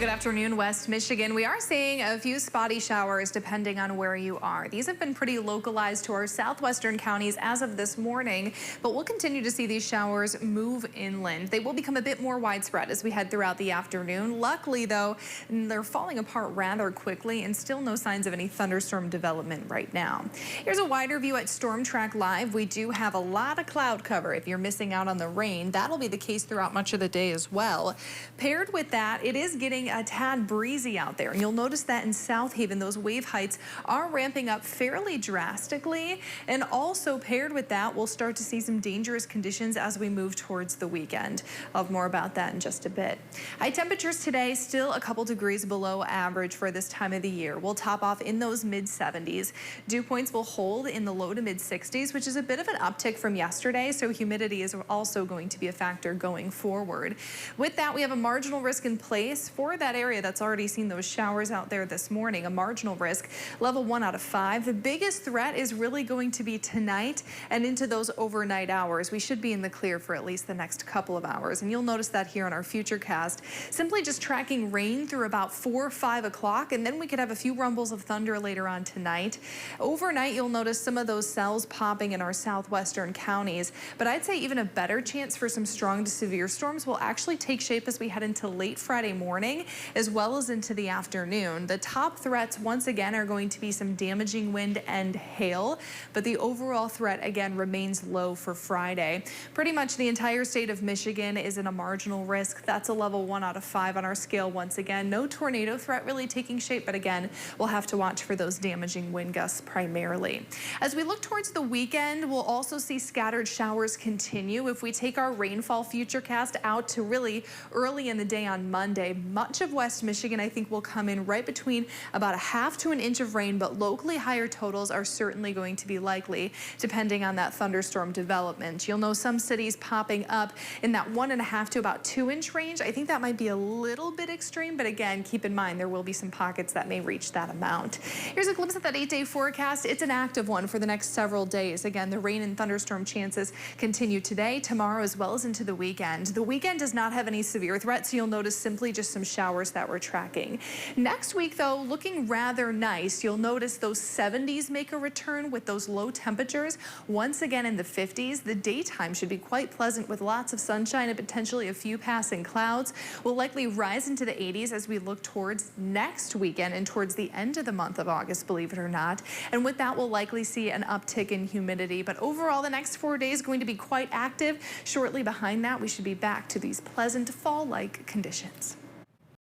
Good afternoon, West Michigan. We are seeing a few spotty showers depending on where you are. These have been pretty localized to our southwestern counties as of this morning, but we'll continue to see these showers move inland. They will become a bit more widespread as we head throughout the afternoon. Luckily, though, they're falling apart rather quickly and still no signs of any thunderstorm development right now. Here's a wider view at Storm Track Live. We do have a lot of cloud cover. If you're missing out on the rain, that'll be the case throughout much of the day as well. Paired with that, it is getting a tad breezy out there. And you'll notice that in South Haven, those wave heights are ramping up fairly drastically. And also paired with that, we'll start to see some dangerous conditions as we move towards the weekend. I'll have more about that in just a bit. High temperatures today, still a couple degrees below average for this time of the year. We'll top off in those mid 70s. Dew points will hold in the low to mid 60s, which is a bit of an uptick from yesterday. So humidity is also going to be a factor going forward. With that, we have a marginal risk in place for that area that's already seen those showers out there this morning. A marginal risk, level 1 out of 5. The biggest threat is really going to be tonight and into those overnight hours. We should be in the clear for at least the next couple of hours. And you'll notice that here on our Futurecast, simply just tracking rain through about 4 or 5 o'clock. And then we could have a few rumbles of thunder later on tonight. Overnight, you'll notice some of those cells popping in our southwestern counties. But I'd say even a better chance for some strong to severe storms will actually take shape as we head into late Friday morning, as well as into the afternoon. The top threats once again are going to be some damaging wind and hail, but the overall threat again remains low for Friday. Pretty much the entire state of Michigan is in a marginal risk. That's a level 1 out of 5 on our scale once again. No tornado threat really taking shape, but again, we'll have to watch for those damaging wind gusts primarily. As we look towards the weekend, we'll also see scattered showers continue. If we take our rainfall futurecast out to really early in the day on Monday, much of West Michigan, I think, will come in right between about a half to an inch of rain, but locally higher totals are certainly going to be likely depending on that thunderstorm development. You'll know some cities popping up in that 1.5 to about 2-inch range. I think that might be a little bit extreme, but again, keep in mind there will be some pockets that may reach that amount. Here's a glimpse at that 8-day forecast. It's an active one for the next several days. Again, the rain and thunderstorm chances continue today, tomorrow, as well as into the weekend. The weekend does not have any severe threats, so you'll notice simply just some showers that we're tracking. Next week, though, looking rather nice. You'll notice those 70s make a return with those low temperatures. Once again in the 50s, the daytime should be quite pleasant with lots of sunshine and potentially a few passing clouds. We'll likely rise into the 80s as we look towards next weekend and towards the end of the month of August, believe it or not. And with that, we'll likely see an uptick in humidity. But overall, the next 4 days going to be quite active. Shortly behind that, we should be back to these pleasant fall-like conditions.